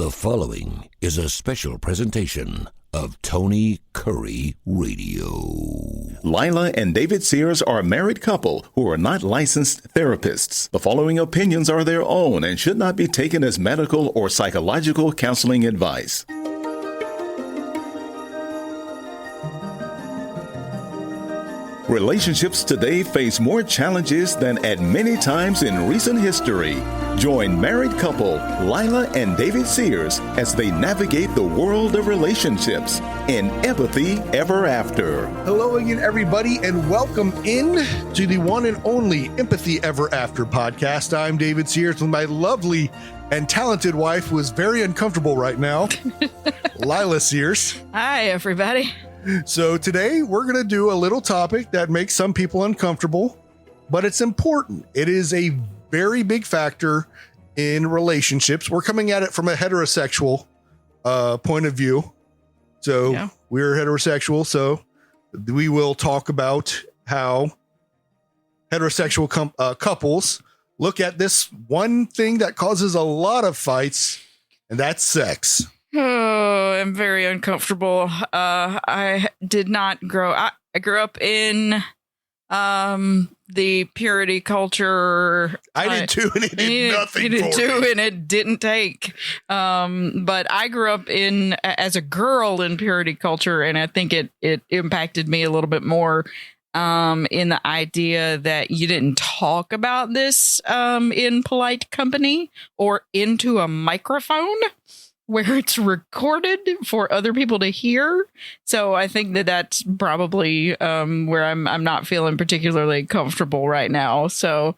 The following is a special presentation of Tony Kurre Radio. Lila and David Sears are a married couple who are not licensed therapists. The following opinions are their own and should not be taken as medical or psychological counseling advice. Relationships today face more challenges than at many times in recent history. Join married couple Lila and David Sears as they navigate the world of relationships in Empathy Ever After. Hello again, everybody, and welcome in to the one and only Empathy Ever After podcast. I'm David Sears with my lovely and talented wife, who is very uncomfortable right now, Lila Sears. Hi, everybody. So today we're going to do a little topic that makes some people uncomfortable, but it's important. It is a very big factor in relationships. We're coming at it from a heterosexual point of view. So we're heterosexual. So we will talk about how heterosexual couples look at this one thing that causes a lot of fights, and that's sex. Oh, I'm very uncomfortable. I did not grow. I grew up in the purity culture. I did too, and it did nothing. You did too, and it didn't take. But I grew up as a girl in purity culture, and I think it impacted me a little bit more. In the idea that you didn't talk about this in polite company or into a microphone where it's recorded for other people to hear. So I think that's probably where I'm not feeling particularly comfortable right now. So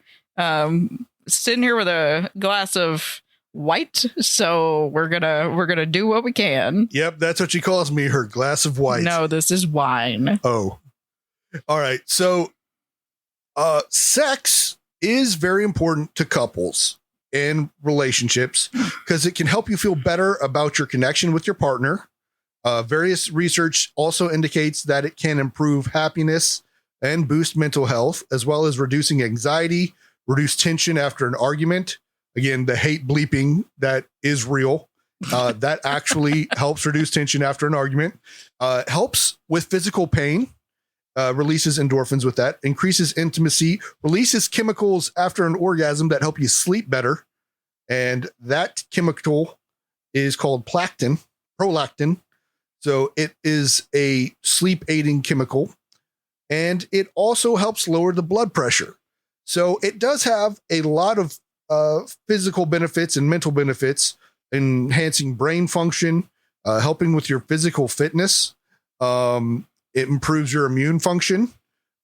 sitting here with a glass of white. So we're gonna do what we can. Yep, that's what she calls me, her glass of white. No, this is wine. Oh, all right. So sex is very important to couples and relationships because it can help you feel better about your connection with your partner. Various research also indicates that it can improve happiness and boost mental health, as well as reducing anxiety, reduce tension after an argument. Again, the hate bleeping that is real. That actually helps reduce tension after an argument. Helps with physical pain. Releases endorphins with that, increases intimacy, releases chemicals after an orgasm that help you sleep better. And that chemical is called prolactin. So it is a sleep aiding chemical, and it also helps lower the blood pressure. So it does have a lot of physical benefits and mental benefits, enhancing brain function, helping with your physical fitness. It improves your immune function.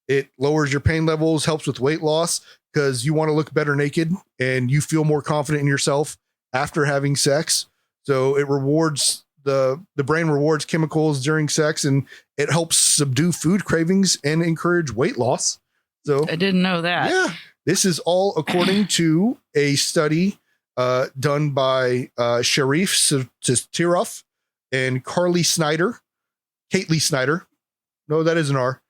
It lowers your pain levels, helps with weight loss because you want to look better naked and you feel more confident in yourself after having sex. So it rewards the brain rewards chemicals during sex, and it helps subdue food cravings and encourage weight loss. So I didn't know that. Yeah, this is all according to a study done by Sharif Tiroff and Kaylee Snyder. No, that isn't R.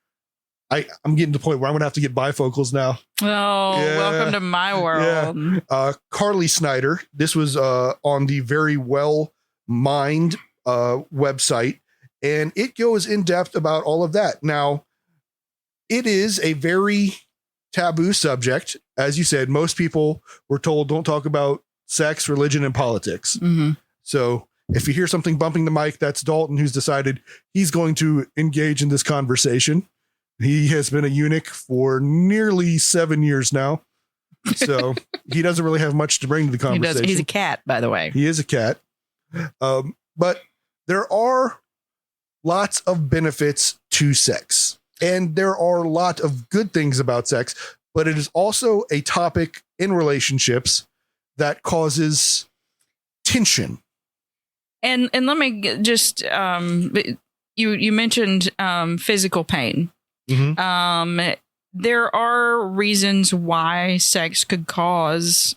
I'm getting to the point where I'm going to have to get bifocals now. Oh, yeah. Welcome to my world. Yeah. Carly Snyder. This was on the Very Well Mind website, and it goes in depth about all of that. Now, it is a very taboo subject. As you said, most people were told don't talk about sex, religion, and politics. Mm-hmm. So if you hear something bumping the mic, that's Dalton, who's decided he's going to engage in this conversation. He has been a eunuch for nearly 7 years now. So he doesn't really have much to bring to the conversation. He's a cat, by the way. He is a cat. But there are lots of benefits to sex, and there are a lot of good things about sex, but it is also a topic in relationships that causes tension. And let me just you mentioned physical pain. Mm-hmm. there are reasons why sex could cause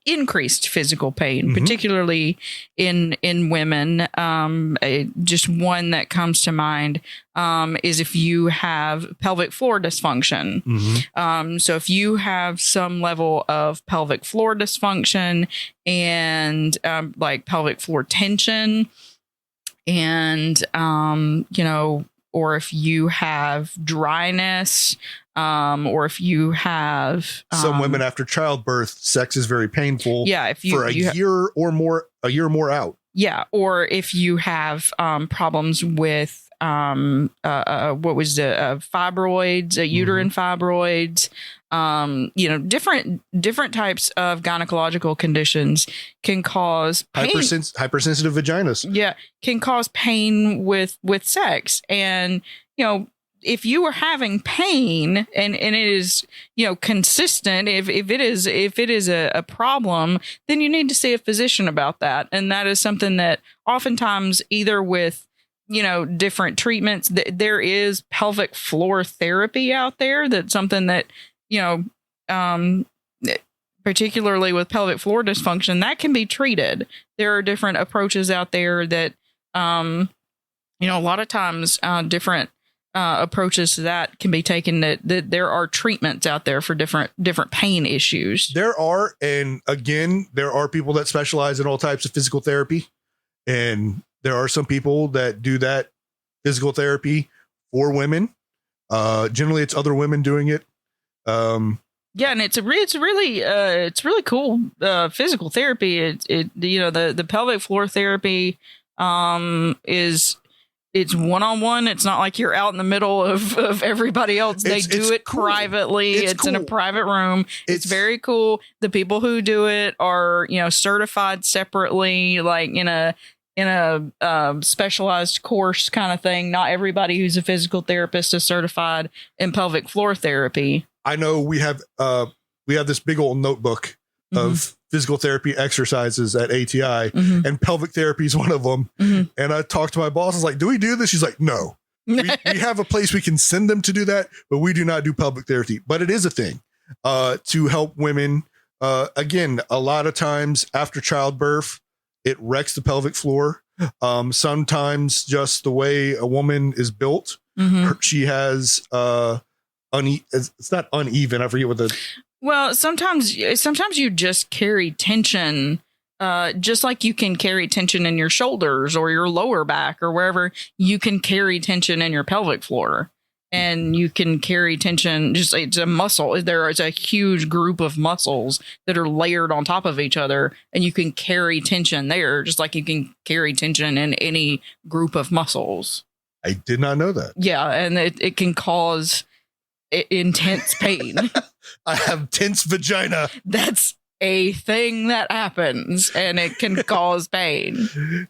increased physical pain, particularly in women. Just one that comes to mind is if you have pelvic floor dysfunction. So if you have some level of pelvic floor dysfunction and like pelvic floor tension, and or if you have dryness, or if you have some women after childbirth, sex is very painful. Yeah, if you for a year or more out. Yeah, or if you have problems with what was the fibroids, uterine fibroids, different types of gynecological conditions can cause pain. Hypersensitive vaginas. Yeah, can cause pain with sex. And if you are having pain and it is consistent, if it is a problem, then you need to see a physician about that. And that is something that oftentimes, either with different treatments, there is pelvic floor therapy out there. That's something that particularly with pelvic floor dysfunction, that can be treated. There are different approaches out there that a lot of times different approaches to that can be taken. That there are treatments out there for different pain issues. There are, and again, there are people that specialize in all types of physical therapy, and there are some people that do that physical therapy for women. Generally, it's other women doing it. Yeah, and it's really cool physical therapy. The pelvic floor therapy it's one-on-one. It's not like you're out in the middle of everybody else. They do it cool. Privately. It's cool. In a private room. It's very cool. The people who do it are, certified separately, like in a specialized course kind of thing. Not everybody who's a physical therapist is certified in pelvic floor therapy. I know we have this big old notebook of physical therapy exercises at ATI, and pelvic therapy is one of them. And I talked to my boss. I was like, do we do this? She's like, no, we have a place we can send them to do that, but we do not do pelvic therapy. But it is a thing to help women. Again, a lot of times after childbirth, it wrecks the pelvic floor. Sometimes just the way a woman is built, she has it's not uneven. I forget what the. Well, sometimes you just carry tension, just like you can carry tension in your shoulders or your lower back or wherever. You can carry tension in your pelvic floor, and you can carry tension. It's a muscle. There is a huge group of muscles that are layered on top of each other, and you can carry tension there, just like you can carry tension in any group of muscles. I did not know that. Yeah, and it can cause intense pain. I have tense vagina. That's a thing that happens, and it can cause pain.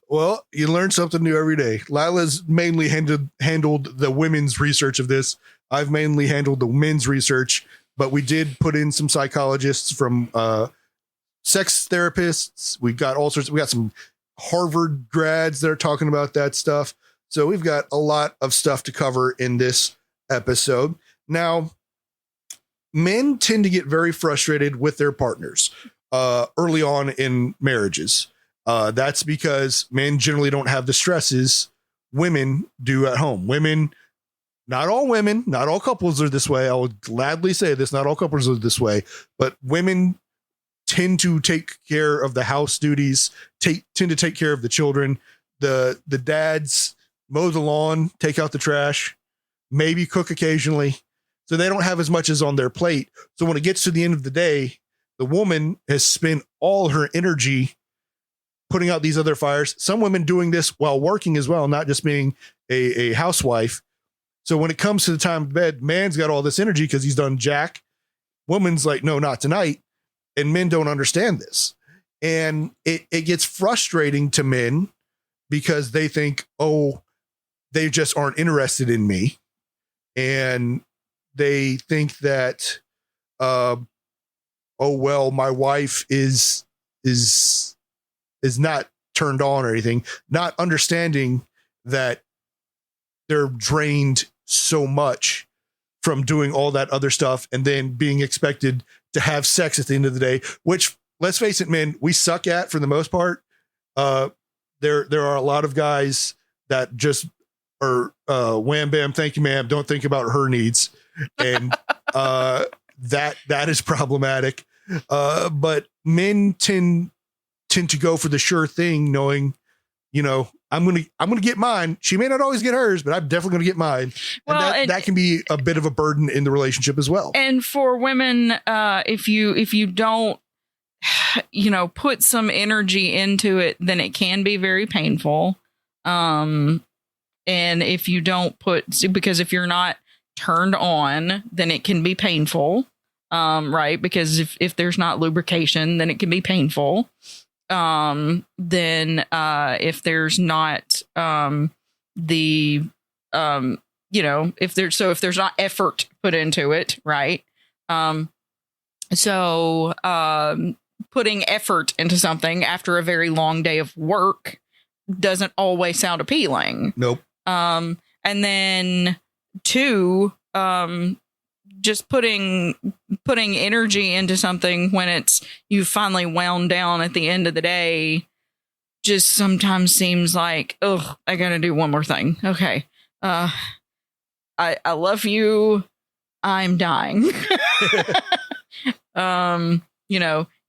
Well, you learn something new every day. Lila's mainly handled the women's research of this. I've mainly handled the men's research, but we did put in some psychologists from sex therapists. We got some Harvard grads that are talking about that stuff. So we've got a lot of stuff to cover in this episode. Now, men tend to get very frustrated with their partners early on in marriages. That's because men generally don't have the stresses women do at home. Women, not all couples are this way. I would gladly say this, not all couples are this way, but women tend to take care of the house duties, tend to take care of the children. The dads mow the lawn, take out the trash, maybe cook occasionally. So they don't have as much as on their plate. So when it gets to the end of the day, the woman has spent all her energy putting out these other fires. Some women doing this while working as well, not just being a housewife. So when it comes to the time of bed, man's got all this energy because he's done jack. Woman's like, no, not tonight. And men don't understand this. And it gets frustrating to men because they think, oh, they just aren't interested in me. And they think that, oh, well, my wife is not turned on or anything, not understanding that they're drained so much from doing all that other stuff and then being expected to have sex at the end of the day, which, let's face it, men, we suck at for the most part. There are a lot of guys that just are wham bam, thank you, ma'am, don't think about her needs, and that is problematic. But men tend to go for the sure thing, knowing, I'm gonna get mine. She may not always get hers, but I'm definitely gonna get mine. Well, and that can be a bit of a burden in the relationship as well. And for women, if you don't, put some energy into it, then it can be very painful. And if you don't because if you're not turned on, then it can be painful. Right. Because if there's not lubrication, then it can be painful. Then if there's not if there's not effort put into it, right? Putting effort into something after a very long day of work doesn't always sound appealing. Nope. And then two, just putting energy into something when you finally wound down at the end of the day just sometimes seems like, oh, I gotta do one more thing. Okay. I love you. I'm dying.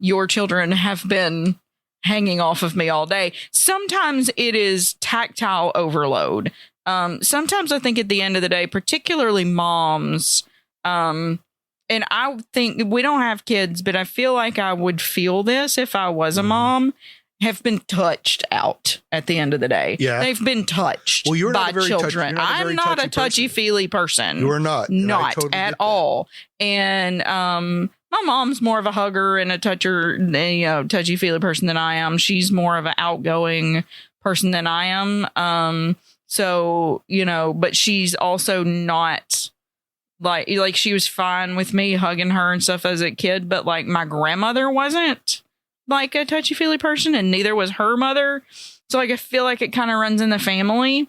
Your children have been hanging off of me all day. Sometimes it is tactile overload. Sometimes I think at the end of the day, particularly moms, and I think we don't have kids, but I feel like I would feel this if I was a mom, have been touched out at the end of the day. Yeah. They've been touched by children. I'm not a touchy-feely person. You are not. Not totally at all. And my mom's more of a hugger and a touchy-feely person than I am. She's more of an outgoing person than I am. But she's also not like she was fine with me hugging her and stuff as a kid, but like my grandmother wasn't like a touchy-feely person, and neither was her mother. So like I feel like it kind of runs in the family.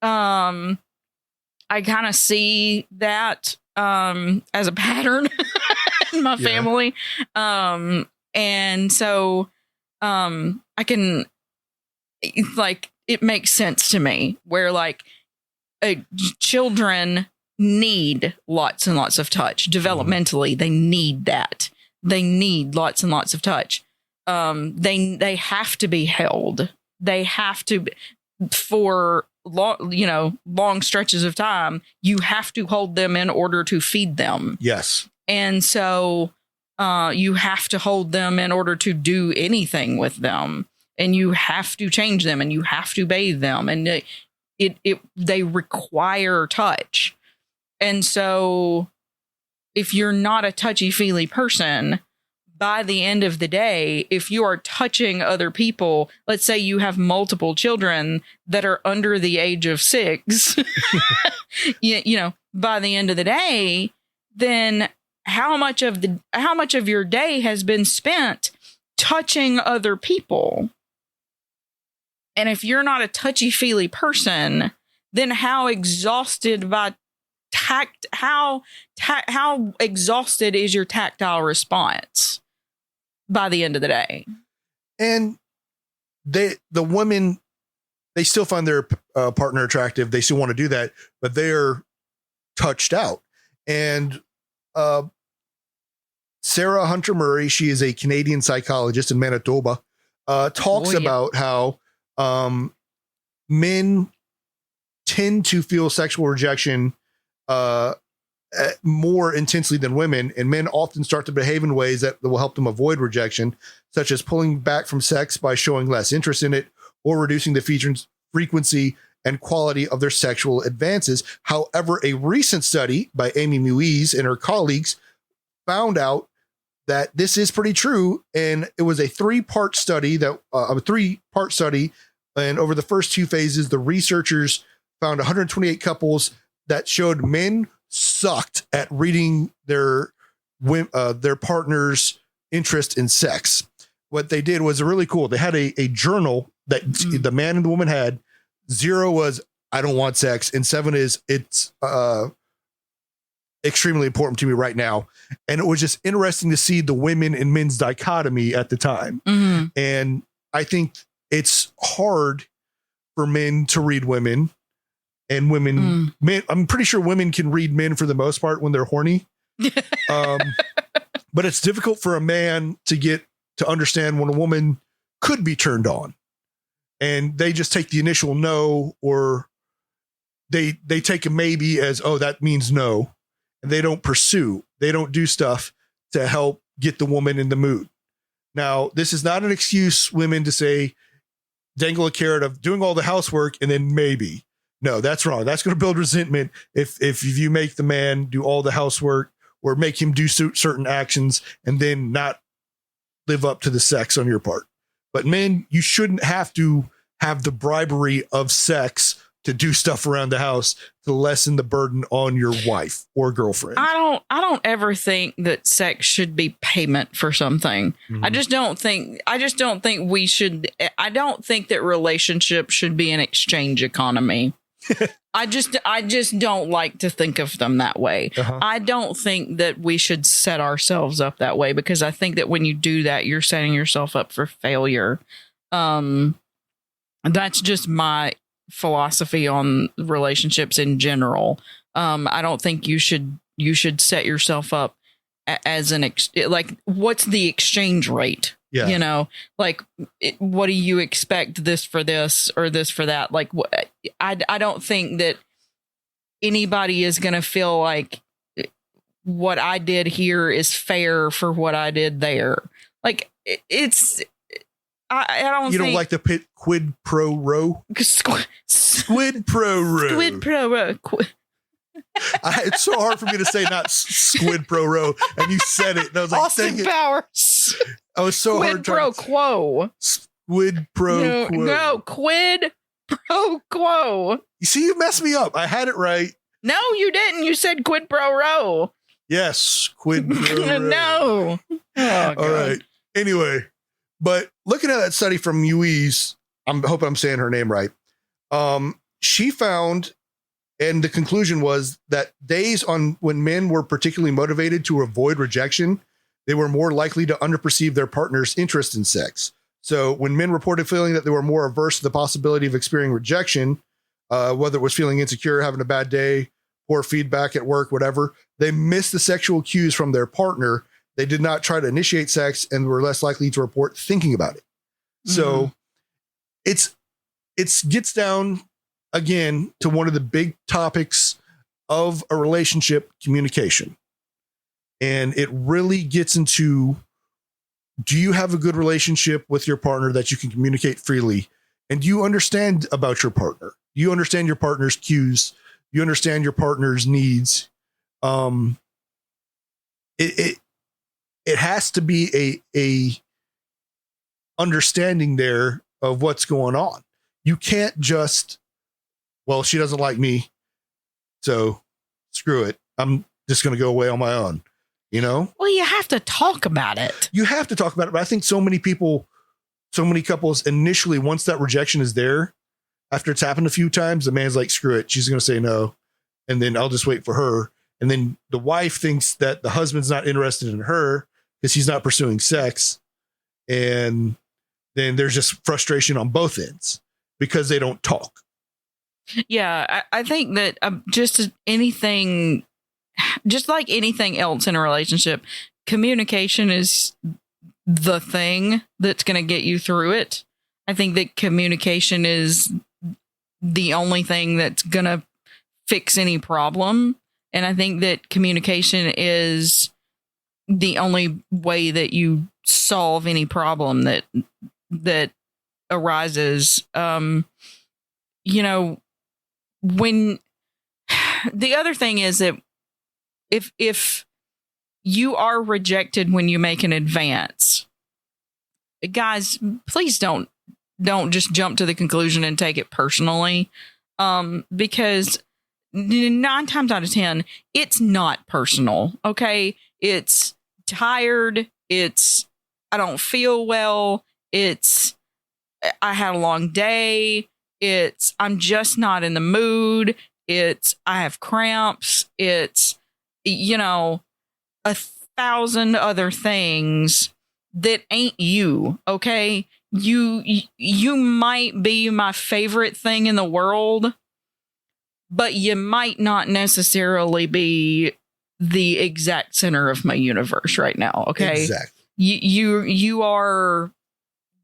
I kind of see that as a pattern in my family. And so I can it makes sense to me where like children need lots and lots of touch developmentally. They need that. They need lots and lots of touch. They have to be held. They have to, for long stretches of time, you have to hold them in order to feed them. Yes. And so you have to hold them in order to do anything with them, and you have to change them, and you have to bathe them, and they require touch. And so if you're not a touchy-feely person, by the end of the day, if you are touching other people, let's say you have multiple children that are under the age of 6, by the end of the day, then how much of your day has been spent touching other people? And if you're not a touchy-feely person, then how exhausted how exhausted is your tactile response by the end of the day? And the women, they still find their partner attractive. They still want to do that, but they're touched out. And Sarah Hunter Murray, she is a Canadian psychologist in Manitoba, talks about how men tend to feel sexual rejection more intensely than women, and men often start to behave in ways that will help them avoid rejection, such as pulling back from sex by showing less interest in it or reducing the frequency and quality of their sexual advances. However, a recent study by Amy Muiz and her colleagues found out that this is pretty true, and it was a three-part study, and over the first 2 phases, the researchers found 128 couples that showed men sucked at reading their partner's interest in sex. What they did was really cool. They had a journal that the man and the woman had. 0 was, I don't want sex. And 7 is, it's extremely important to me right now. And it was just interesting to see the women and men's dichotomy at the time. Mm-hmm. And I think it's hard for men to read women, and women, men. I'm pretty sure women can read men for the most part when they're horny. But it's difficult for a man to get to understand when a woman could be turned on, and they just take the initial no, or they take a maybe as, oh, that means no. And they don't pursue, they don't do stuff to help get the woman in the mood. Now, this is not an excuse, women, to say, dangle a carrot of doing all the housework and then maybe. No, that's wrong. That's going to build resentment if you make the man do all the housework or make him do certain actions and then not live up to the sex on your part. But men, you shouldn't have to have the bribery of sex to do stuff around the house to lessen the burden on your wife or girlfriend. I don't ever think that sex should be payment for something. Mm-hmm. I just don't think we should. I don't think that relationships should be an exchange economy. I just don't like to think of them that way. Uh-huh. I don't think that we should set ourselves up that way, because I think that when you do that, you're setting yourself up for failure. That's just my philosophy on relationships in general. I don't think you should set yourself up as like, what's the exchange rate? Yeah. You know, like, what do you expect, this for this or this for that? Like, I don't think that anybody is going to feel like what I did here is fair for what I did there. Like, I don't. You don't like the quid pro row? Squid pro row. Squid pro row. It's so hard for me to say not squid pro row, and you said it, and I was like, Austin dang it. Powers. I was so Quid hard. pro quo. Squid pro quo. No, quid pro quo. You see, you messed me up. I had it right. No, you didn't. You said quid pro row. Yes, quid pro row. No. Oh, all right. Anyway, but looking at that study from UE's, I'm hoping I'm saying her name right. She found, and the conclusion was that days on when men were particularly motivated to avoid rejection, they were more likely to underperceive their partner's interest in sex. So when men reported feeling that they were more averse to the possibility of experiencing rejection, whether it was feeling insecure, having a bad day, poor feedback at work, whatever, they missed the sexual cues from their partner. They did not try to initiate sex and were less likely to report thinking about it. So it gets down again to one of the big topics of a relationship, communication. And it really gets into, do you have a good relationship with your partner that you can communicate freely? And do you understand about your partner? Do you understand your partner's cues? Do you understand your partner's needs? It has to be a understanding there of what's going on. You can't just, well, she doesn't like me, so screw it. I'm just going to go away on my own. You know? Well, you have to talk about it. You have to talk about it. But I think so many couples initially, once that rejection is there, after it's happened a few times, the man's like, screw it. She's going to say no. And then I'll just wait for her. And then the wife thinks that the husband's not interested in her because he's not pursuing sex. And then there's just frustration on both ends because they don't talk. Yeah, I think that just like anything else in a relationship, communication is the thing that's going to get you through it. I think that communication is the only thing that's going to fix any problem. And I think that communication is the only way that you solve any problem that arises. When the other thing is that if you are rejected when you make an advance, guys, please don't just jump to the conclusion and take it personally. Because 9 times out of 10, it's not personal. Okay. It's tired. It's, I don't feel well. It's, I had a long day. It's, I'm just not in the mood. It's, I have cramps. It's, 1,000 other things that ain't you. Okay. You might be my favorite thing in the world, but you might not necessarily be the exact center of my universe right now. Okay. Exactly. You are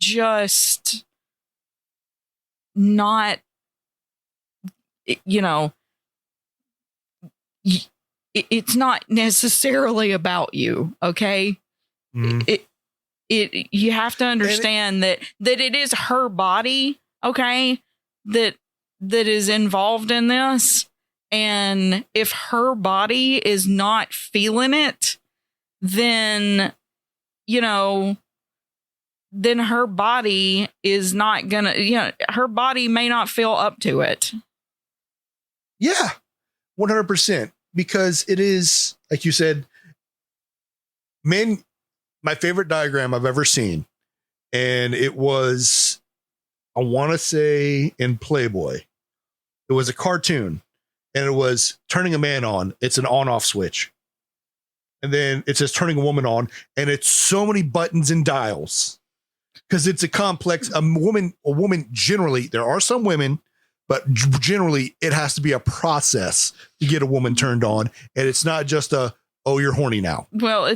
just not, it's not necessarily about you. Okay. You have to understand that it is her body. Okay. That is involved in this. And if her body is not feeling it, then, then her body is not gonna, her body may not feel up to it. Yeah, 100%. Because it is, like you said, men, my favorite diagram I've ever seen. And it was, I want to say in Playboy, it was a cartoon and it was turning a man on. It's an on-off switch. And then it says turning a woman on, and it's so many buttons and dials because it's a complex. A woman generally, there are some women, but generally it has to be a process to get a woman turned on. And it's not just oh, you're horny now. Well,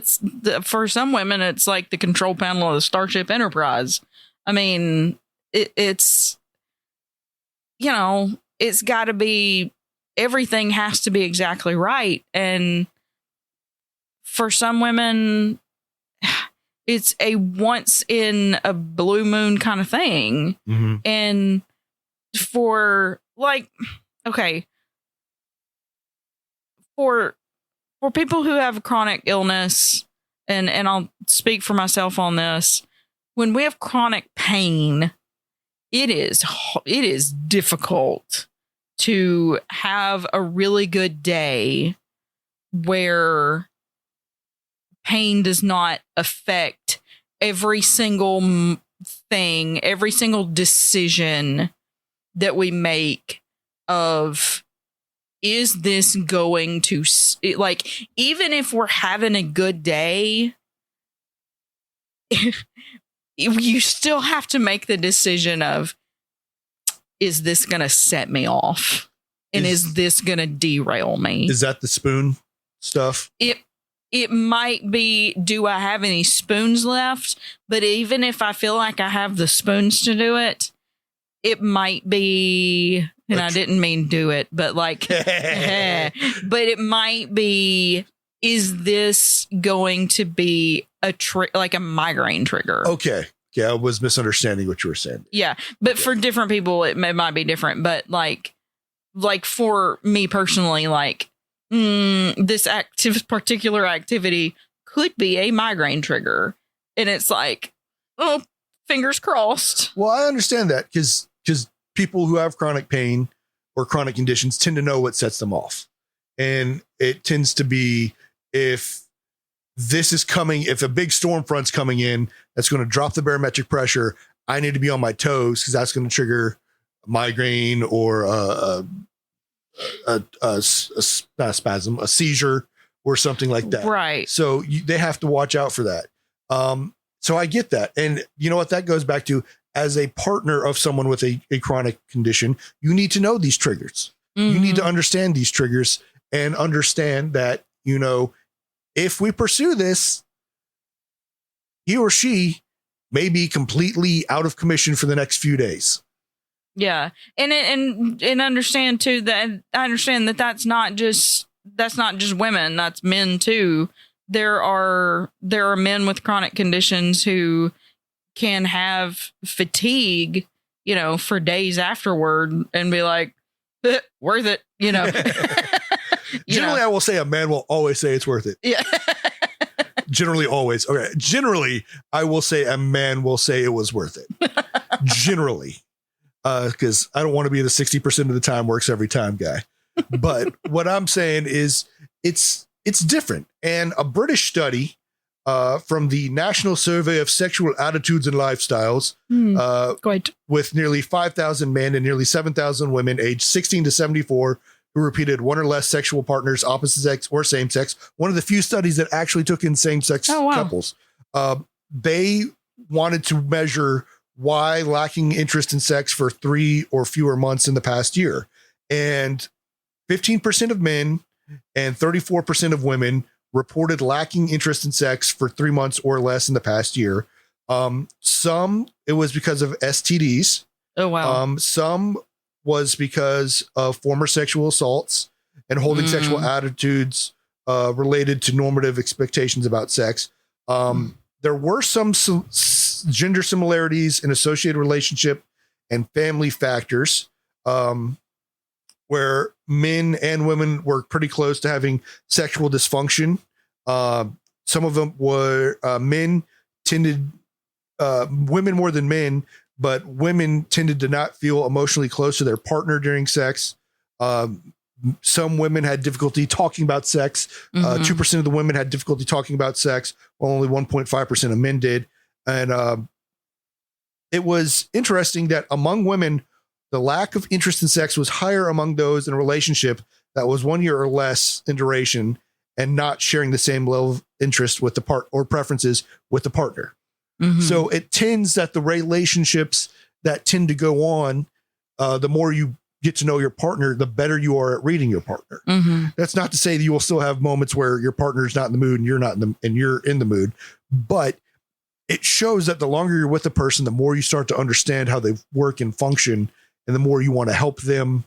for some women, it's like the control panel of the Starship Enterprise. I mean, it's got to be, everything has to be exactly right. And for some women, it's a once in a blue moon kind of thing. Mm-hmm. And for people who have chronic illness, and I'll speak for myself on this, when we have chronic pain, it is difficult to have a really good day where pain does not affect every single thing, every single decision that we make of, is this going to, like, even if we're having a good day, you still have to make the decision of, is this going to set me off? And is this going to derail me? Is that the spoon stuff? It might be, do I have any spoons left? But even if I feel like I have the spoons to do it, it might be, and I didn't mean do it, but like, but it might be, is this going to be like a migraine trigger? Okay. Yeah, I was misunderstanding what you were saying. Yeah. But for different people, it might be different. But like for me personally, like, this particular activity could be a migraine trigger. And it's like, oh, fingers crossed. Well, I understand that because people who have chronic pain or chronic conditions tend to know what sets them off. And it tends to be, if this is coming, if a big storm front's coming in, that's going to drop the barometric pressure, I need to be on my toes because that's going to trigger a migraine or not a spasm, a seizure or something like that. Right. So they have to watch out for that. So I get that. And you know what that goes back to, as a partner of someone with a chronic condition, you need to know these triggers. Mm-hmm. You need to understand these triggers and understand that, if we pursue this, he or she may be completely out of commission for the next few days. Yeah. And understand too, that I understand that that's not just women, that's men too. There are men with chronic conditions who can have fatigue, for days afterward and be like, worth it, Generally, I will say a man will always say it's worth it. Yeah. Generally, always. Okay. Generally, I will say a man will say it was worth it. Generally. Because I don't want to be the 60% of the time works every time guy. But what I'm saying is it's different. And a British study from the National Survey of Sexual Attitudes and Lifestyles with nearly 5,000 men and nearly 7,000 women aged 16 to 74 who who repeated one or less sexual partners, opposite sex or same sex. One of the few studies that actually took in same sex couples. They wanted to measure why lacking interest in sex for 3 or fewer months in the past year. And 15% of men and 34% of women reported lacking interest in sex for 3 months or less in the past year. Some, it was because of STDs. Oh, wow. Some was because of former sexual assaults and holding sexual attitudes related to normative expectations about sex. There were some gender similarities in associated relationship and family factors, where men and women were pretty close to having sexual dysfunction. Some of them were women more than men, but women tended to not feel emotionally close to their partner during sex. Some women had difficulty talking about sex. 2% of the women had difficulty talking about sex, while only 1.5% of men did. And it was interesting that among women, the lack of interest in sex was higher among those in a relationship that was 1 year or less in duration and not sharing the same level of interest with the part or preferences with the partner. So it tends that the relationships that tend to go on, the more you get to know your partner, the better you are at reading your partner. That's not to say that you will still have moments where your partner's not in the mood and you're not and you're in the mood, but it shows that the longer you're with a person, the more you start to understand how they work and function, and the more you want to help them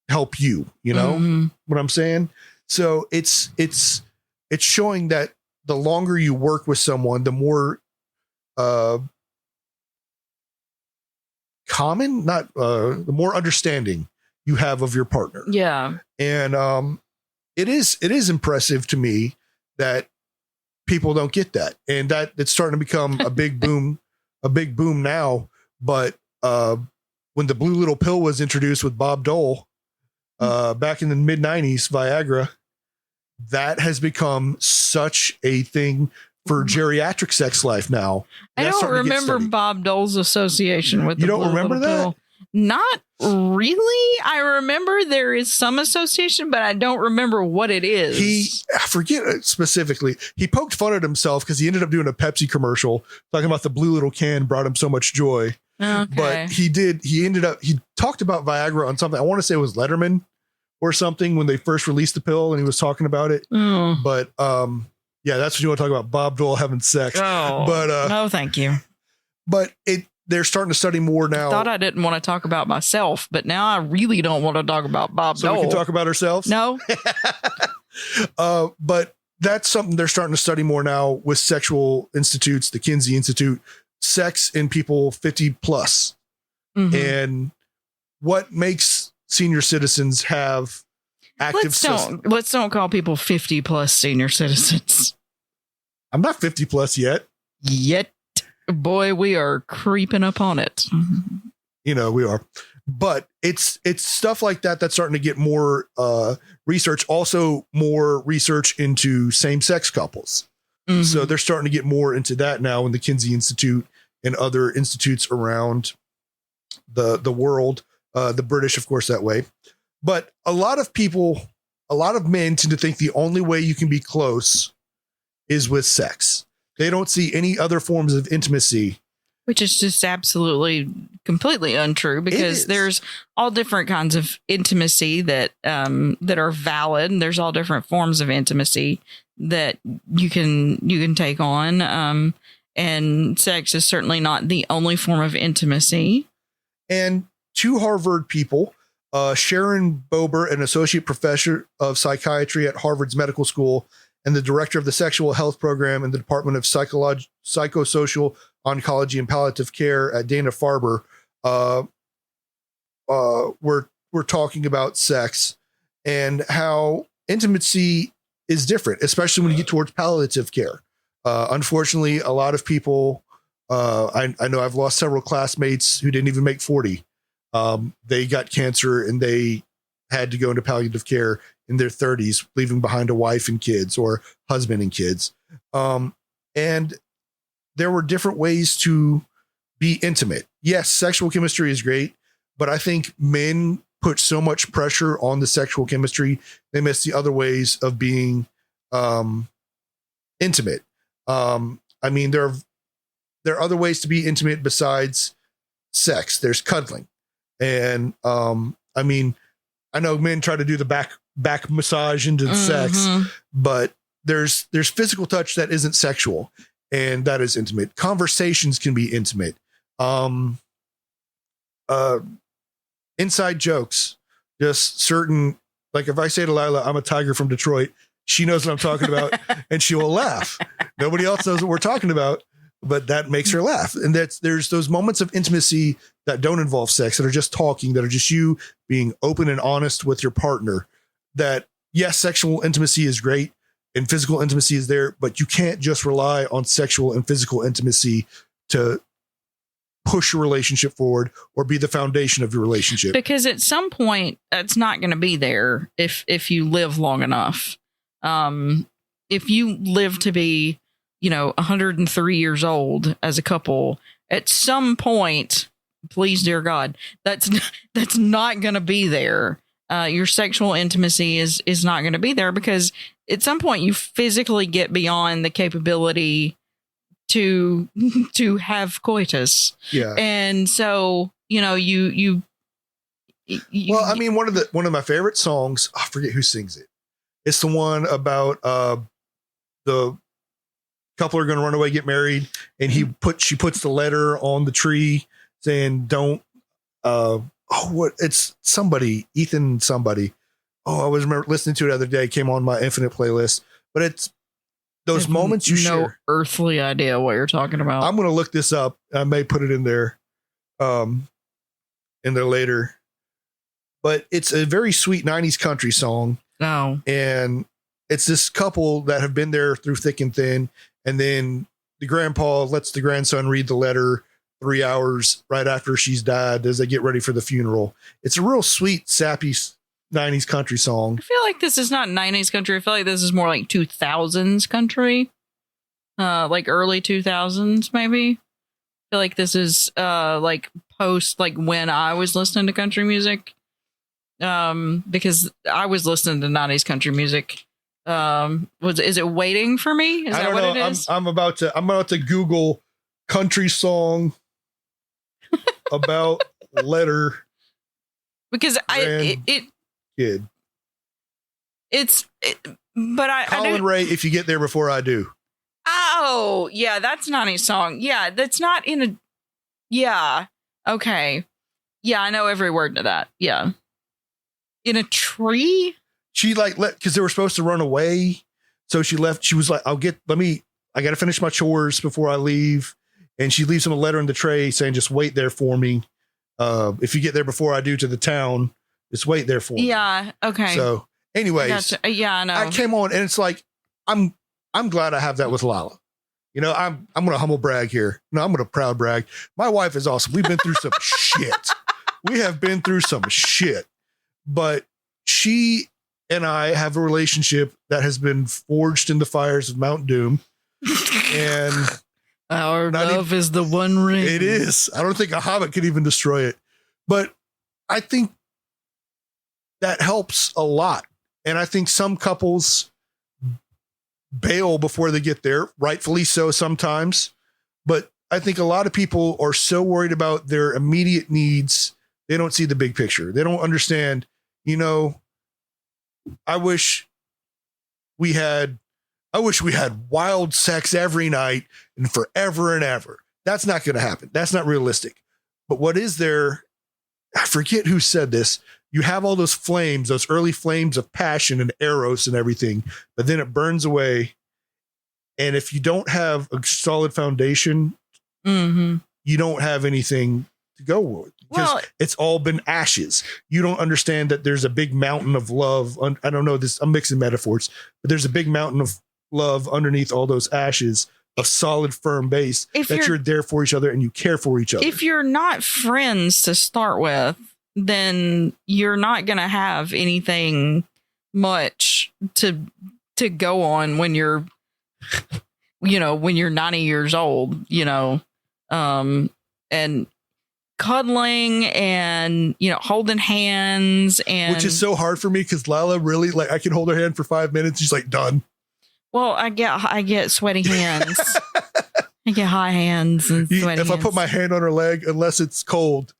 help you. You know what I'm saying? So it's showing that the longer you work with someone, the more the more understanding you have of your partner. Yeah. And it is impressive to me that people don't get that. And that it's starting to become a big boom now. But when the blue little pill was introduced with Bob Dole back in the mid 90s, Viagra, that has become such a thing for geriatric sex life now. I don't remember Bob Dole's association with the You don't remember that? pill. Not really. I remember there is some association, but I don't remember what it is. I forget specifically. He poked fun at himself because he ended up doing a Pepsi commercial talking about the blue little can brought him so much joy. Okay. But he talked about Viagra on something. I want to say it was Letterman or something when they first released the pill and he was talking about it. But yeah, that's what you want to talk about. Bob Dole having sex. Oh, but no, thank you. But they're starting to study more now. I thought I didn't want to talk about myself, but now I really don't want to talk about Bob Dole. So we can talk about ourselves? No. But that's something they're starting to study more now with sexual institutes, the Kinsey Institute, sex in people 50 plus. And what makes senior citizens have active let's don't call people 50 plus senior citizens. I'm not 50 plus yet. Boy, we are creeping up on it. You know, we are. But it's stuff like that that's starting to get more research, also more research into same-sex couples. So they're starting to get more into that now in the Kinsey Institute and other institutes around the world. The British, of course, that way. But a lot of men tend to think the only way you can be close is with sex. They don't see any other forms of intimacy. Which is just absolutely, completely untrue, because there's all different kinds of intimacy that are valid. And there's all different forms of intimacy that you can take on. And sex is certainly not the only form of intimacy. And two Harvard people, Sharon Bober, an associate professor of psychiatry at Harvard's medical school and the director of the sexual health program in the Department of Psychosocial Oncology and Palliative Care at Dana-Farber, we're talking about sex and how intimacy is different, especially when you get towards palliative care. Unfortunately, a lot of people, I know I've lost several classmates who didn't even make 40. They got cancer and they had to go into palliative care in their 30s, leaving behind a wife and kids or husband and kids. And there were different ways to be intimate. Yes, sexual chemistry is great, but I think men put so much pressure on the sexual chemistry, they miss the other ways of being intimate. I mean, there are other ways to be intimate besides sex. There's cuddling. And I mean, I know men try to do the back massage into the sex, but there's physical touch that isn't sexual, and that is intimate. Conversations can be intimate. Inside jokes, just certain, like if I say to Lila, I'm a tiger from Detroit, she knows what I'm talking about and she will laugh. Nobody else knows what we're talking about, but that makes her laugh. And there's those moments of intimacy that don't involve sex, that are just talking, that are just you being open and honest with your partner. That yes, sexual intimacy is great and physical intimacy is there, but you can't just rely on sexual and physical intimacy to push your relationship forward or be the foundation of your relationship. Because at some point it's not going to be there if you live long enough. If you live to be, 103 years old as a couple, at some point, please, dear God, that's not going to be there. Your sexual intimacy is not going to be there, because at some point you physically get beyond the capability to have coitus. Yeah. And so, you well, I mean, one of my favorite songs, I forget who sings it. It's the one about the couple are going to run away, get married, and she puts the letter on the tree saying, don't, it's somebody, Ethan somebody. Oh, I was remember listening to it the other day, came on my Infinite playlist, but it's those moments you share. No earthly idea what you're talking about. I'm going to look this up. I may put it in there later, but it's a very sweet 90s country song. Oh. And it's this couple that have been there through thick and thin. And then the grandpa lets the grandson read the letter 3 hours right after she's died as they get ready for the funeral. It's a real sweet, sappy 90s country song. I feel like this is not 90s country. I feel like this is more like 2000s country. Like early 2000s, maybe. I feel like this is like post, like when I was listening to country music. Because I was listening to 90s country music. Is it Waiting for Me? Is that what it is? I'm about to Google country song about letter. Because kid. Colin Ray, If You Get There Before I Do. Oh, yeah, that's not a song. Yeah, that's not in a. Yeah. Okay. Yeah, I know every word to that. Yeah. In a tree? She because they were supposed to run away. So she left. She was like, I got to finish my chores before I leave. And she leaves him a letter in the tray saying, just wait there for me. If you get there before I do to the town, just wait there for me. Yeah. Okay. So anyways, gotcha. Yeah, I know. I came on and it's like, I'm glad I have that with Lila. I'm going to humble brag here. No, I'm going to proud brag. My wife is awesome. We've been through some shit. We have been through some shit, but she and I have a relationship that has been forged in the fires of Mount Doom. And our love is the one ring. It is. I don't think a hobbit could even destroy it, but I think that helps a lot. And I think some couples bail before they get there, rightfully so sometimes. But I think a lot of people are so worried about their immediate needs. They don't see the big picture. They don't understand, I wish we had wild sex every night and forever and ever. That's not going to happen. That's not realistic. But what is there? I forget who said this. You have all those flames, those early flames of passion and eros and everything, but then it burns away. And if you don't have a solid foundation, you don't have anything to go with, because it's all been ashes. You don't understand that there's a big mountain of love. I don't know this. I'm mixing metaphors, but there's a big mountain of love underneath all those ashes, a solid, firm base that you're there for each other and you care for each other. If you're not friends to start with, then you're not going to have anything much to go on when you're, when you're 90 years old, and cuddling and, holding hands, and which is so hard for me because Lila really I can hold her hand for 5 minutes. She's like, done. Well, I get sweaty hands. I get hot hands and sweaty If hands. I put my hand on her leg, unless it's cold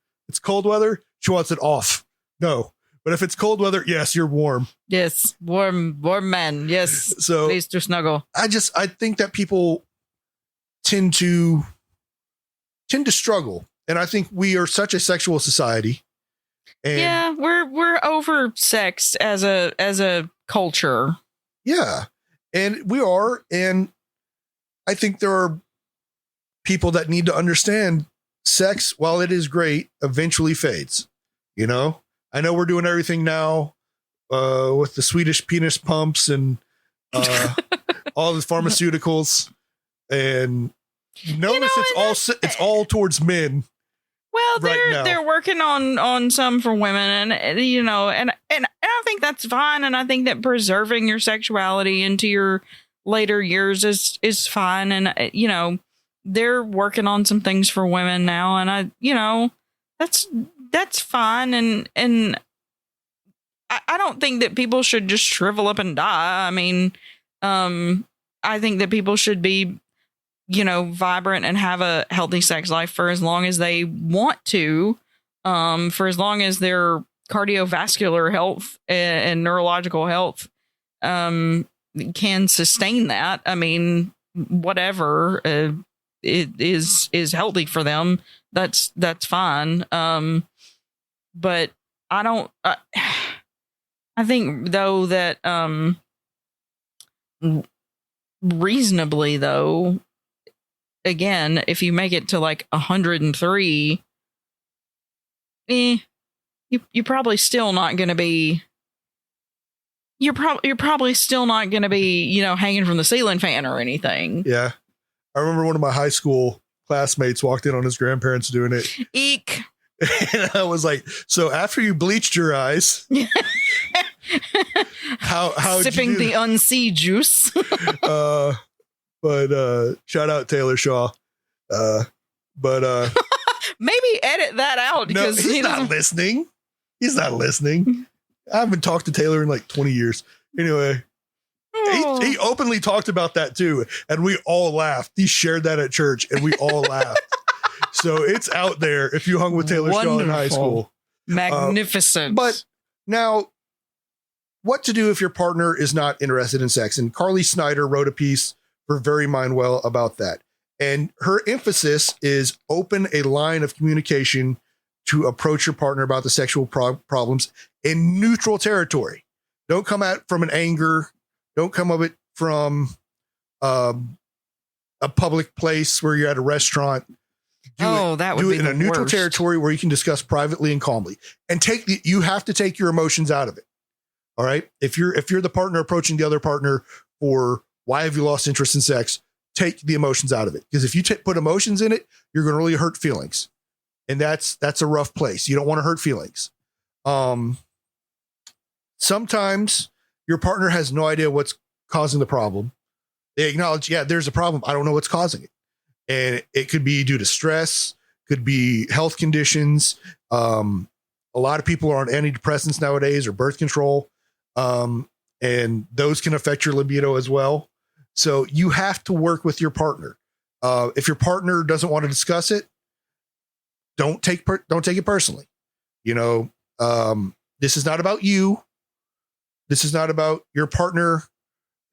weather, she wants it off. No. But if it's cold weather, yes, you're warm. Yes. Warm men. Yes. So please to snuggle. I think that people tend to struggle. And I think we are such a sexual society. And yeah, we're oversexed as a culture. yeah. And we are. And I think there are people that need to understand sex, while it is great, eventually fades. I know we're doing everything now with the Swedish penis pumps and all the pharmaceuticals, and notice it's all towards men. Well, right they're working on some for women, and I think that's fine, and I think that preserving your sexuality into your later years is fine, and they're working on some things for women now, and that's fine, and I don't think that people should just shrivel up and die. I mean, I think that people should be vibrant and have a healthy sex life for as long as they want to, for as long as their cardiovascular health and neurological health can sustain that. I mean, whatever it is healthy for them, that's fine. But I don't. I think though that reasonably though, again, if you make it to like 103, you're probably still not going to be. You're probably still not going to be, hanging from the ceiling fan or anything. Yeah, I remember one of my high school classmates walked in on his grandparents doing it. Eek. And I was like, so after you bleached your eyes, how sipping the unsea juice. But shout out Taylor Shaw. But maybe edit that out because he's not listening. He's not listening. I haven't talked to Taylor in like 20 years. Anyway, he openly talked about that too, and we all laughed. He shared that at church, and we all laughed. So it's out there if you hung with Taylor Shaw in high school. Magnificent. But now, what to do if your partner is not interested in sex? And Carly Snyder wrote a piece for Very Mind Well about that. And her emphasis is open a line of communication to approach your partner about the sexual problems in neutral territory. Don't come at from an anger. Don't come of it from a public place where you're at a restaurant. That would do be it in a neutral worst. territory where you can discuss privately and calmly, and you have to take your emotions out of it. All right. If you're the partner approaching the other partner for why have you lost interest in sex, take the emotions out of it. Because if you put emotions in it, you're going to really hurt feelings. And that's a rough place. You don't want to hurt feelings. Sometimes your partner has no idea what's causing the problem. They acknowledge, yeah, there's a problem. I don't know what's causing it. And it could be due to stress, could be health conditions. A lot of people are on antidepressants nowadays or birth control. And those can affect your libido as well. So you have to work with your partner. If your partner doesn't want to discuss it, don't take it personally. This is not about you. This is not about your partner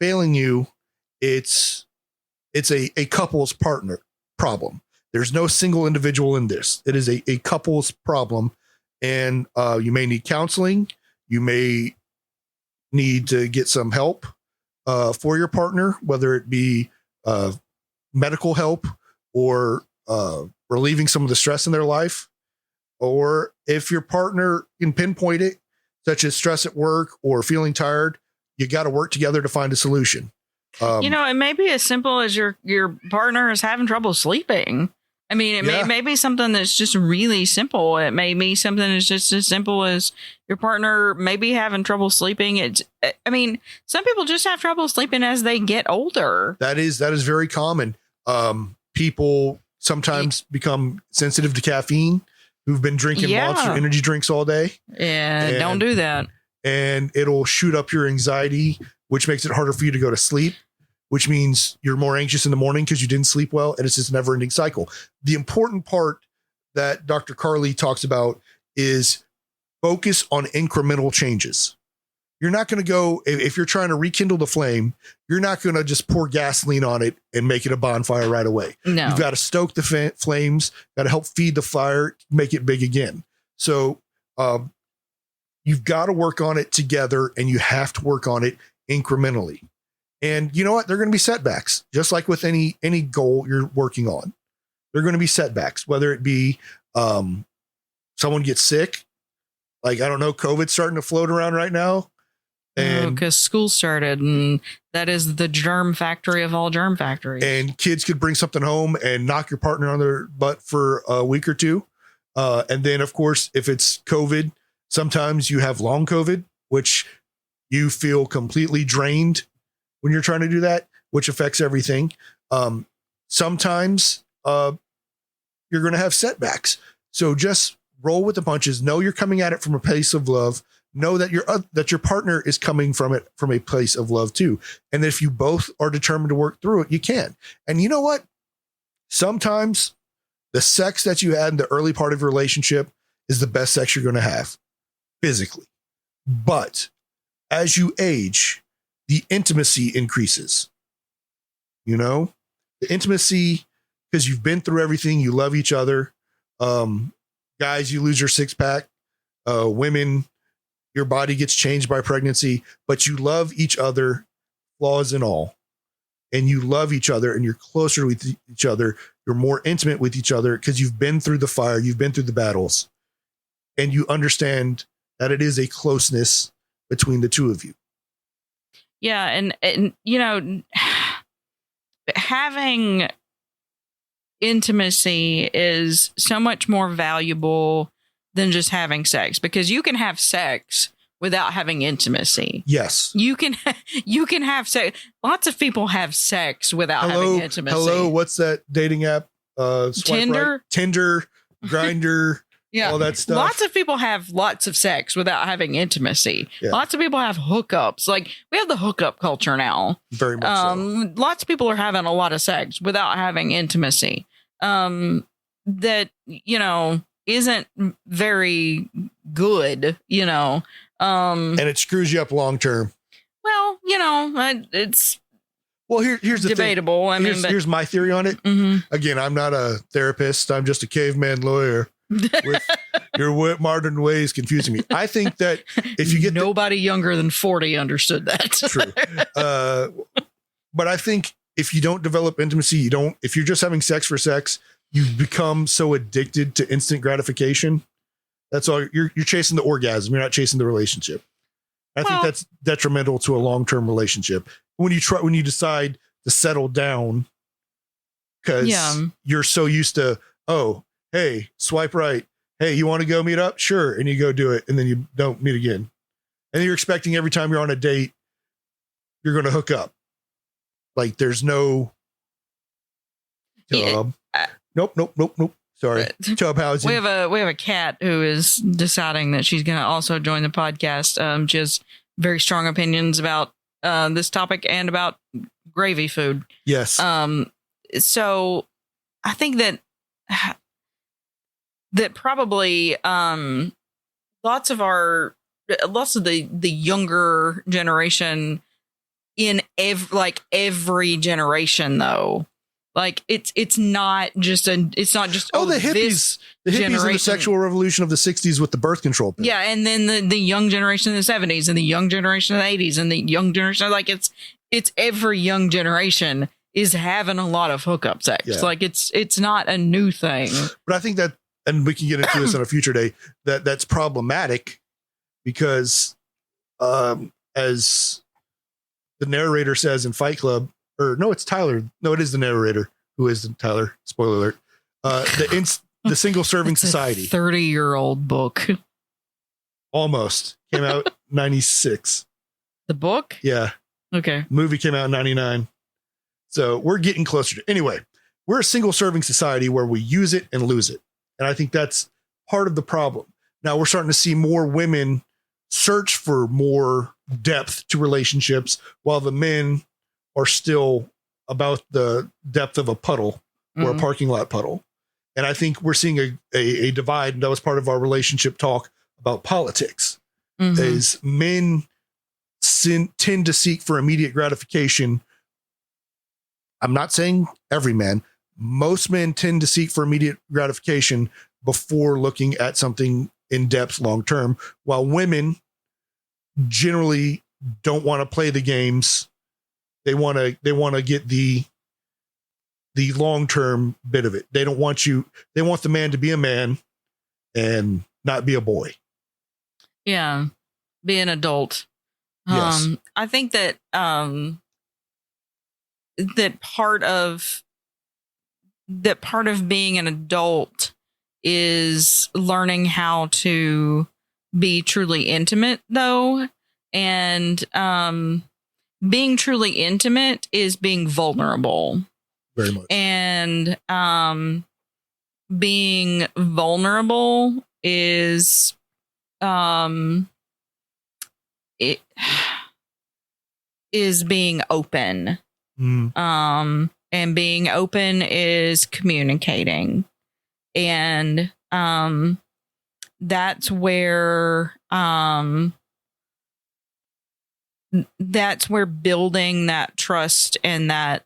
failing you. It's a couple's partner problem. There's no single individual in this. It is a couple's problem. And you may need counseling. You may need to get some help for your partner, whether it be medical help or relieving some of the stress in their life. Or if your partner can pinpoint it, such as stress at work or feeling tired, you got to work together to find a solution. It may be as simple as your partner is having trouble sleeping. I mean, it may be something that's just really simple. It may be something that's just as simple as your partner may be having trouble sleeping. Some people just have trouble sleeping as they get older. That is very common. People sometimes become sensitive to caffeine who've been drinking Monster energy drinks all day. Yeah, don't do that. And it'll shoot up your anxiety, which makes it harder for you to go to sleep, which means you're more anxious in the morning because you didn't sleep well. And it's this never ending cycle. The important part that Dr. Carly talks about is focus on incremental changes. You're not going to go, if you're trying to rekindle the flame, you're not going to just pour gasoline on it and make it a bonfire right away. No. You've got to stoke the flames, got to help feed the fire, make it big again. So you've got to work on it together, and you have to work on it incrementally. And you know what? There are going to be setbacks, just like with any goal you're working on. There are going to be setbacks, whether it be someone gets sick. Like, I don't know, COVID's starting to float around right now. And because school started, and that is the germ factory of all germ factories. And kids could bring something home and knock your partner on their butt for a week or two. And then, of course, if it's COVID, sometimes you have long COVID, which you feel completely drained when you're trying to do that, which affects everything. Sometimes you're going to have setbacks. So just roll with the punches. Know you're coming at it from a place of love. Know that your partner is coming from it from a place of love too. And if you both are determined to work through it, you can. And you know what? Sometimes the sex that you had in the early part of your relationship is the best sex you're going to have physically. But as you age, the intimacy increases. You know, the intimacy, because you've been through everything, you love each other. Guys, you lose your six pack. Women, your body gets changed by pregnancy, but you love each other, flaws and all. And you love each other, and you're closer with each other. You're more intimate with each other because you've been through the fire, you've been through the battles, and you understand that it is a closeness between the two of you. Yeah. And you know, having intimacy is so much more valuable than just having sex, because you can have sex without having intimacy. Yes. You can have sex. Lots of people have sex without having intimacy. Hello, what's that dating app? Tinder? Right? Tinder, Grindr, yeah. all that stuff. Lots of people have lots of sex without having intimacy. Yeah. Lots of people have hookups. Like, we have the hookup culture now. Very much so. Lots of people are having a lot of sex without having intimacy. That, you know, isn't very good, you know. And it screws you up long term. Well, you know, it's here's the debatable. Thing. Here's my theory on it. Mm-hmm. Again, I'm not a therapist. I'm just a caveman lawyer with your modern ways confusing me. I think that if you get nobody younger than 40 understood that. True. But I think if you don't develop intimacy, if you're just having sex for sex, you become so addicted to instant gratification. That's all. You're chasing the orgasm. You're not chasing the relationship. I think that's detrimental to a long-term relationship. When you decide to settle down, because you're so used to, oh, hey, swipe right. Hey, you want to go meet up? Sure. And you go do it. And then you don't meet again. And you're expecting every time you're on a date, you're going to hook up. Like, there's no tub. Nope. Sorry. Tub housing. We have a cat who is deciding that she's going to also join the podcast. She has very strong opinions about this topic and about gravy food. Yes. So I think that probably lots of the younger generation in every generation, though. Like, it's not just the hippies. The hippies and the sexual revolution of the 60s with the birth control pill. Yeah, and then the young generation in the 70s and the young generation in the 80s and the young generation, like, it's every young generation is having a lot of hookup sex. Yeah. Like, it's not a new thing. But I think that, and we can get into this on a future day, that's problematic because as the narrator says in Fight Club, or no, it's Tyler. No, it is the narrator who is Tyler. Spoiler alert. The Single Serving Society. 30-year-old book. Almost. Came out 96. The book? Yeah. Okay. Movie came out in 99. So we're getting closer to. Anyway, we're a single serving society where we use it and lose it. And I think that's part of the problem. Now we're starting to see more women search for more depth to relationships while the men are still about the depth of a puddle or a parking lot puddle. And I think we're seeing a divide. And that was part of our relationship talk about politics is men tend to seek for immediate gratification. I'm not saying every man. Most men tend to seek for immediate gratification before looking at something in depth long term, while women generally don't want to play the games. They want to get the long term bit of it. They don't want you. They want the man to be a man and not be a boy. Yeah, be an adult. Yes. I think that that part of being an adult is learning how to be truly intimate, though. And being truly intimate is being vulnerable. Very much. And being vulnerable is it is being open. And being open is communicating. And that's where building that trust and that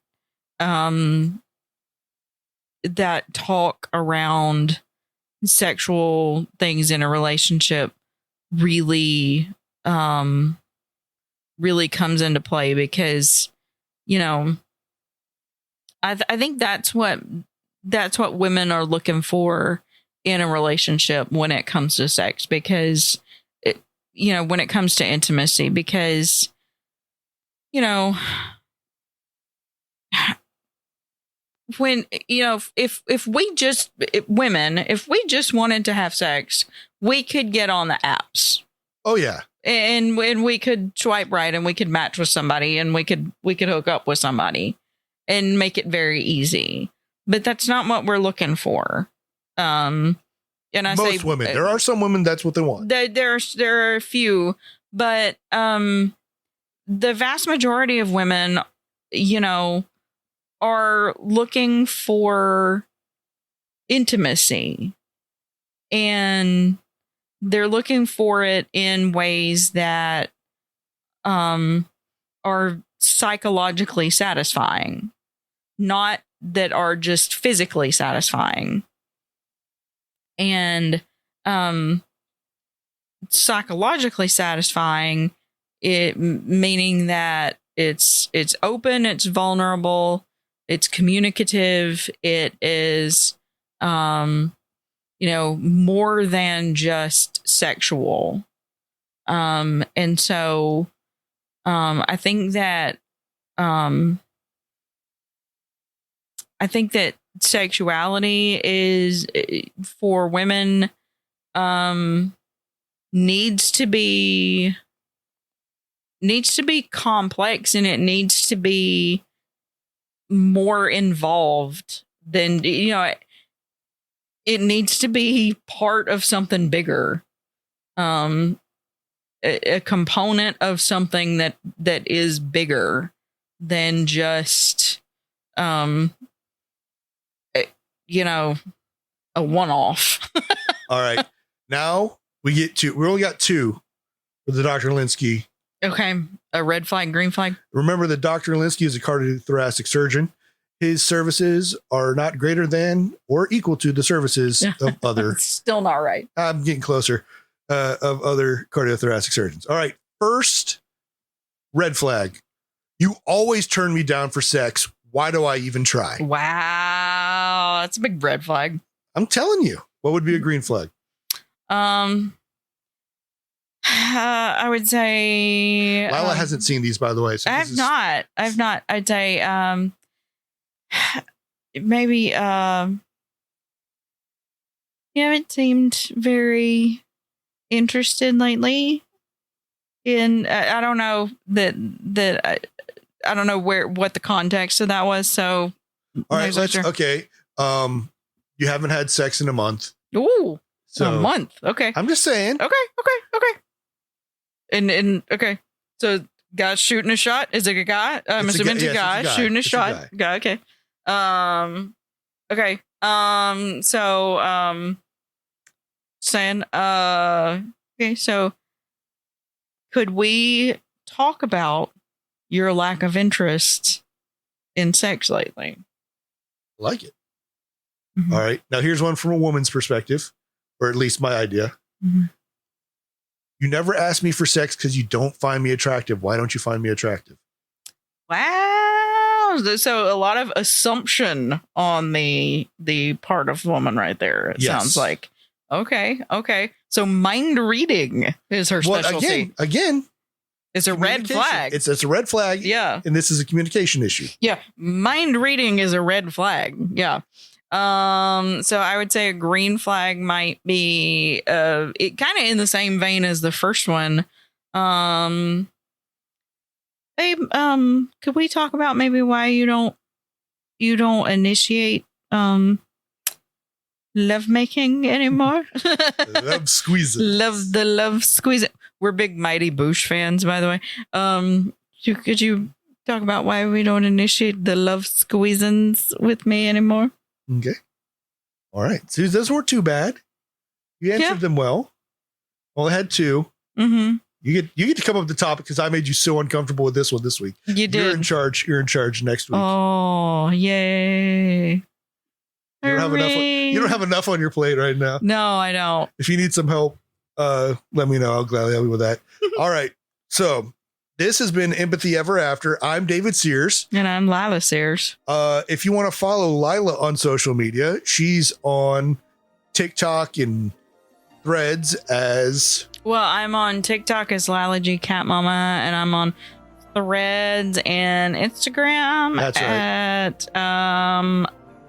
that talk around sexual things in a relationship really really comes into play, because I think that's what women are looking for in a relationship when it comes to sex, because when it comes to intimacy, because when if we just wanted to have sex, we could get on the apps. Oh yeah. And we could swipe right and we could match with somebody and we could hook up with somebody and make it very easy. But that's not what we're looking for. And most women, there are some women that's what they want. There are a few, but the vast majority of women, are looking for intimacy, and they're looking for it in ways that are psychologically satisfying, not that are just physically satisfying. And psychologically satisfying, meaning that it's open, it's vulnerable, it's communicative, it is more than just sexual. And so I think that sexuality is, for women, needs to be complex, and it needs to be more involved than, it needs to be part of something bigger, a component of something that is bigger than just a one-off. All right. Now we only got two with the Dr. Linsky. Okay. A red flag, green flag. Remember that Dr. Linsky is a cardiothoracic surgein. His services are not greater than or equal to the services of other. Still not right. I'm getting closer. Of other cardiothoracic surgeons. All right. First, red flag. You always turn me down for sex. Why do I even try? Wow. That's a big red flag. I'm telling you. What would be a green flag? I would say Lila hasn't seen these, by the way. So I've not. I'd say maybe you haven't seemed very interested lately in I don't know that I don't know what the context of that was. So all right, okay. You haven't had sex in a month. Ooh. So a month. Okay. I'm just saying. Okay. And okay. So guy's shooting a shot. Is it a guy? I'm assuming it's a guy shooting a shot. Guy. Okay. Okay. So saying okay, so could we talk about your lack of interest in sex lately? Like it. Mhm. All right. Now here's one from a woman's perspective, or at least my idea. Mhm. You never ask me for sex because you don't find me attractive. Why don't you find me attractive? Wow. So a lot of assumption on the part of woman right there. It sounds like. Okay. So mind reading is her specialty. Again, it's a red flag. It's a red flag. Yeah. And this is a communication issue. Yeah. Mind reading is a red flag. Yeah. So I would say a green flag might be it kind of in the same vein as the first one. Babe, could we talk about maybe why you don't initiate love making anymore? Love squeezing. Love squeezing. We're big Mighty Boosh fans, by the way. Could you talk about why we don't initiate the love squeezings with me anymore? Okay. All right. So those weren't too bad. You answered them well. Well, I had two. Mm-hmm. You get to come up with the topic because I made you so uncomfortable with this one this week. You did. You're in charge. You're in charge next week. Oh, yay. You don't have enough on your plate right now. No, I don't. If you need some help, let me know. I'll gladly help you with that. All right. So this has been Empathy Ever After. I'm David Sears. And I'm Lila Sears. If you want to follow Lila on social media, she's on TikTok and Threads as... Well, I'm on TikTok as Lila G Cat Mama, and I'm on Threads and Instagram That's at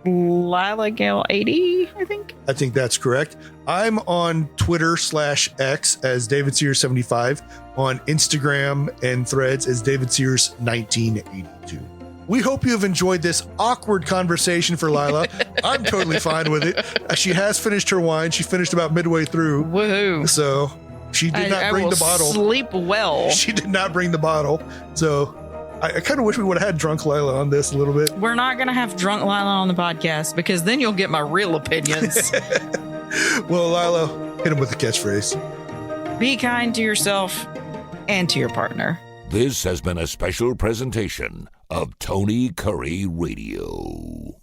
Lila Gale 80, I think. I think that's correct. I'm on Twitter /X as David Sears 75, on Instagram and Threads as David Sears 1982. We hope you have enjoyed this awkward conversation for Lila. I'm totally fine with it. She has finished her wine. She finished about midway through. Woohoo. So she did not bring the bottle. Sleep well. She did not bring the bottle. So I kind of wish we would have had drunk Lila on this a little bit. We're not going to have drunk Lila on the podcast because then you'll get my real opinions. Well, Lila, hit him with the catchphrase. Be kind to yourself and to your partner. This has been a special presentation of Tony Kurre Radio.